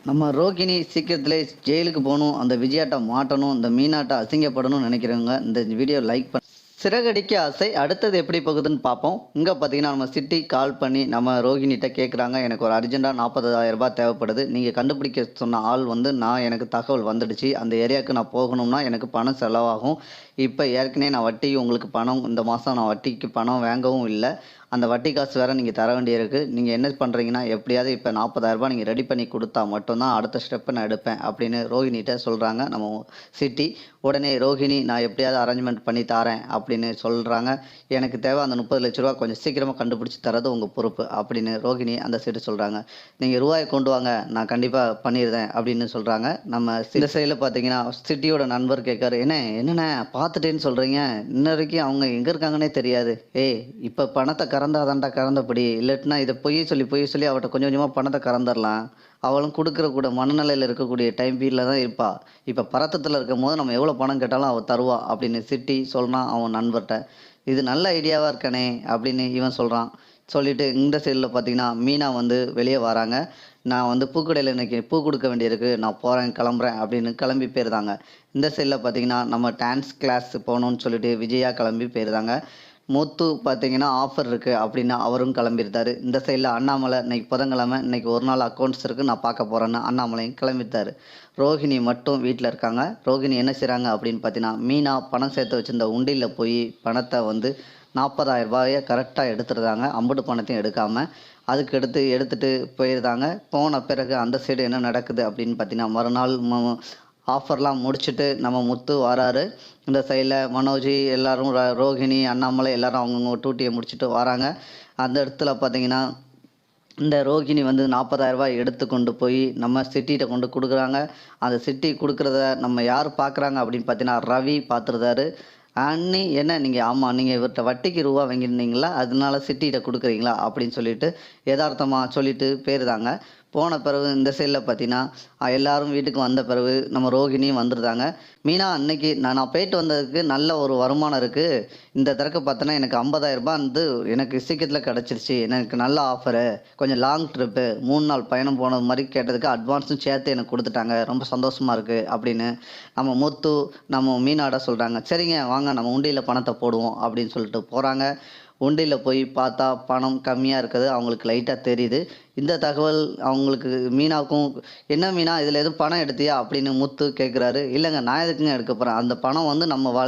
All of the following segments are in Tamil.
நம்ம ரோகிணி சீக்கிரத்திலே ஜெயிலுக்கு போகணும், அந்த விஜயாட்ட மாட்டணும், இந்த மீனாட்ட அசிங்கப்படணும்னு நினைக்கிறவங்க இந்த வீடியோ லைக் பண்ண சிறகடிக்க ஆசை அடுத்தது எப்படி போகுதுன்னு பார்ப்போம். இங்கே பார்த்தீங்கன்னா நம்ம சிட்டி கால் பண்ணி நம்ம ரோகிணிகிட்ட கேட்குறாங்க, எனக்கு ஒரு அர்ஜென்ட்டாக 40,000 தேவைப்படுது. நீங்கள் கண்டுபிடிக்க சொன்ன ஆள் வந்து எனக்கு தகவல் வந்துடுச்சு. அந்த ஏரியாவுக்கு நான் போகணும்னா எனக்கு பணம் செலவாகும். இப்போ ஏற்கனவே நான் வட்டி உங்களுக்கு பணம் இந்த மாதம் நான் வட்டிக்கு பணம் வாங்கவும் இல்லை. அந்த வட்டி காசு வேறு நீங்கள் தர வேண்டியிருக்கு. நீங்கள் என்ன பண்ணுறீங்கன்னா எப்படியாவது இப்போ 40,000 நீங்கள் ரெடி பண்ணி கொடுத்தா மட்டும்தான் அடுத்த ஸ்டெப்பை நான் எடுப்பேன் அப்படின்னு ரோகிணிகிட்ட சொல்கிறாங்க நம்ம சிட்டி. உடனே ரோகிணி நான் எப்படியாவது அரேஞ்ச்மெண்ட் பண்ணி தரேன் அப்படின்னு சொல்கிறாங்க. எனக்கு தேவை அந்த 30 லட்ச ரூபா கொஞ்சம் சீக்கிரமாக கண்டுபிடிச்சி தரது உங்கள் பொறுப்பு அப்படின்னு ரோகிணி அந்த சைடு சொல்கிறாங்க. நீங்கள் ரூபாயை கொண்டு வாங்க, நான் கண்டிப்பாக பண்ணிடுறேன் அப்படின்னு சொல்கிறாங்க. நம்ம இந்த சைடில் பார்த்தீங்கன்னா சிட்டியோட நண்பர் கேட்காரு, என்னண்ணே பார்த்துட்டேன்னு சொல்கிறீங்க, இன்ன வரைக்கும் அவங்க எங்கே இருக்காங்கன்னே தெரியாது. இப்போ பணத்தை கறந்தாதான்டா கறந்தபடி, இல்லாட்டினா இதை பொய் சொல்லி அவட்ட கொஞ்சம் கொஞ்சமாக பணத்தை கறந்துடலாம். அவளும் கொடுக்குற கூட மனநிலையில் இருக்கக்கூடிய டைம் பீரியடில் தான் இருப்பாள். இப்போ பரத்தத்தில் இருக்கும் போது நம்ம எவ்வளோ பணம் கேட்டாலும் அவள் தருவா அப்படின்னு சிட்டி சொல்கிறான் அவன் நண்பர்கிட்ட. இது நல்ல ஐடியாவாக இருக்கானே அப்படின்னு இவன் சொல்கிறான். சொல்லிவிட்டு இந்த சைடில் பார்த்தீங்கன்னா மீனா வந்து வெளியே வராங்க. நான் வந்து பூக்கடையில் இன்றைக்கி பூ கொடுக்க வேண்டியிருக்கு, நான் போகிறேன் கிளம்புறேன் அப்படின்னு கிளம்பி போயிருந்தாங்க. இந்த சைடில் பார்த்தீங்கன்னா நம்ம டான்ஸ் கிளாஸ் போகணுன்னு சொல்லிட்டு விஜயா கிளம்பி போயிருந்தாங்க. முத்து பார்த்தீங்கன்னா ஆஃபர் இருக்குது அப்படின்னா அவரும் கிளம்பியிருந்தாரு. இந்த சைடில் அண்ணாமலை இன்னைக்கு புதன்கிழமை, இன்னைக்கு ஒரு நாள் அக்கௌண்ட்ஸ் இருக்குது, நான் பார்க்க போகிறேன்னு அண்ணாமலையும் கிளம்பிட்டாரு. ரோஹிணி மட்டும் வீட்டில் இருக்காங்க. ரோஹிணி என்ன செய்கிறாங்க அப்படின்னு பார்த்தீங்கன்னா மீனா பணம் சேர்த்து வச்சுருந்த உண்டியில் போய் பணத்தை வந்து 40,000 கரெக்டாக எடுத்துருந்தாங்க. அம்புட்டு பணத்தையும் எடுக்காமல் அதுக்கு எடுத்துகிட்டு போயிருந்தாங்க. போன பிறகு அந்த சைடு என்ன நடக்குது அப்படின்னு பார்த்தீங்கன்னா மறுநாள் ஆஃபர்லாம் முடிச்சுட்டு நம்ம முத்து வராரு. இந்த சைடில் மனோஜி எல்லோரும் ரோஹிணி அண்ணாமலை எல்லோரும் அவங்கவுங்க டூட்டியை முடிச்சுட்டு வராங்க. அந்த இடத்துல பார்த்தீங்கன்னா இந்த ரோஹிணி வந்து 40,000 எடுத்து கொண்டு போய் நம்ம சிட்டிகிட்ட கொண்டு கொடுக்குறாங்க. அந்த சிட்டி கொடுக்குறத நம்ம யார் பார்க்குறாங்க அப்படின்னு பார்த்தீங்கன்னா ரவி பார்த்துருந்தாரு. அண்ணி என்ன நீங்கள் ஆமாம் நீங்கள் இவர்கிட்ட வட்டிக்கு ரூபா வாங்கியிருந்தீங்களா, அதனால சிட்டிகிட்ட கொடுக்குறீங்களா அப்படின்னு சொல்லிட்டு யதார்த்தமாக சொல்லிட்டு போயிருந்தாங்க. போன பிறகு இந்த சைடில் பார்த்தீங்கன்னா எல்லோரும் வீட்டுக்கு வந்த பிறகு நம்ம ரோகிணியும் வந்துருந்தாங்க. மீனா அன்னைக்கு நான் போயிட்டு வந்ததுக்கு நல்ல ஒரு வருமானம் இருக்குது. இந்த தடவை பார்த்தோன்னா எனக்கு 50,000 வந்து எனக்கு சீக்கிரத்தில் கிடச்சிருச்சு. எனக்கு நல்ல ஆஃபரு, கொஞ்சம் லாங் ட்ரிப்பு 3 நாள் பயணம் போனது மாதிரி கேட்டதுக்கு அட்வான்ஸும் சேர்த்து எனக்கு கொடுத்துட்டாங்க. ரொம்ப சந்தோஷமாக இருக்குது அப்படின்னு நம்ம முத்து நம்ம மீனாட சொல்கிறாங்க. சரிங்க வாங்க நம்ம உண்டியில் பணத்தை போடுவோம் அப்படின்னு சொல்லிட்டு போகிறாங்க. உண்டியில் போய் பார்த்தா பணம் கம்மியாக இருக்குது, அவங்களுக்கு லைட்டாக தெரியுது. இந்த தகவல் அவங்களுக்கு மீனாவுக்கும், என்ன மீனா இதில் எதுவும் பணம் எடுத்தியா அப்படின்னு முத்து கேட்குறாரு. இல்லைங்க நான் எதுக்குங்க எடுக்க போகிறேன், அந்த பணம் வந்து நம்ம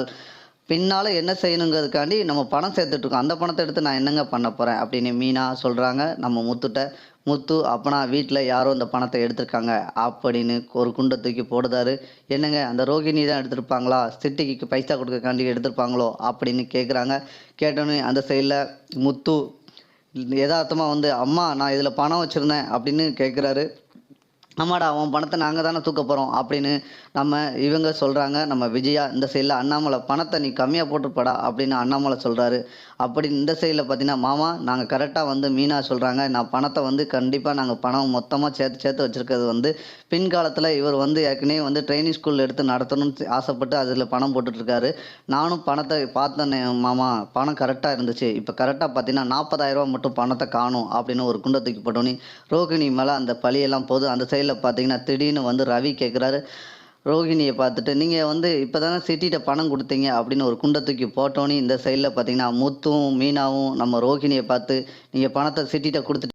பின்னால் என்ன செய்யணுங்கிறதுக்காண்டி நம்ம பணம் சேர்த்துட்ருக்கோம், அந்த பணத்தை எடுத்து நான் என்னங்க பண்ண போகிறேன் அப்படின்னு மீனா சொல்கிறாங்க நம்ம முத்துட்ட. முத்து அப்போனா வீட்டில் யாரோ இந்த பணத்தை எடுத்திருக்காங்க அப்படின்னு ஒரு குண்டை தூக்கி போடுதாரு. என்னங்க அந்த ரோகிணி தான் எடுத்திருப்பாங்களா, சிட்டிக்கு பைசா கொடுக்கறக்காண்டி எடுத்திருப்பாங்களோ அப்படின்னு கேட்குறாங்க. கேட்டோன்னே அந்த சைடில் முத்து யதார்த்தமாக வந்து அம்மா நான் இதில் பணம் வச்சுருந்தேன் அப்படின்னு கேட்குறாரு. ஆமாடா உன் பணத்தை நாங்கள் தானே தூக்க போகிறோம் அப்படின்னு நம்ம இவங்க சொல்கிறாங்க. நம்ம விஜயா இந்த சைடில் அண்ணாமலை பணத்தை நீ கம்மியாக போட்டுருப்படா அப்படின்னு அண்ணாமலை சொல்கிறாரு. அப்படி இந்த சைடில் பார்த்தீங்கன்னா மாமா நாங்கள் கரெக்டாக வந்து மீனா சொல்கிறாங்க, நான் பணத்தை வந்து கண்டிப்பாக நாங்கள் பணம் மொத்தமாக சேர்த்து வச்சுருக்கிறது வந்து பின்காலத்தில் இவர் வந்து ஏற்கனவே வந்து ட்ரைனிங் ஸ்கூல் எடுத்து நடத்தணும்னு ஆசைப்பட்டு அதில் பணம் போட்டுட்ருக்காரு. நானும் பணத்தை பார்த்தேன் மாமா, பணம் கரெக்டாக இருந்துச்சு. இப்போ கரெக்டாக பார்த்தீங்கன்னா 40,000 மட்டும் பணத்தை காணும் அப்படின்னு ஒரு குண்டை தூக்கி போட்டோன்னே ரோகிணி மேலே அந்த பழியெல்லாம் போது. அந்த சைடில் பார்த்தீங்கன்னா திடீர்னு வந்து ரவி கேட்குறாரு ரோகிணியை பார்த்துட்டு, நீங்கள் வந்து இப்போ தானே சிட்டிகிட்ட பணம் கொடுத்தீங்க அப்படின்னு ஒரு குண்டை தூக்கி போட்டோன்னே இந்த சைடில் பார்த்தீங்கன்னா முத்துவும் மீனாவும் நம்ம ரோகிணியை பார்த்து நீங்கள் பணத்தை சிட்டிகிட்ட கொடுத்துட்டீங்க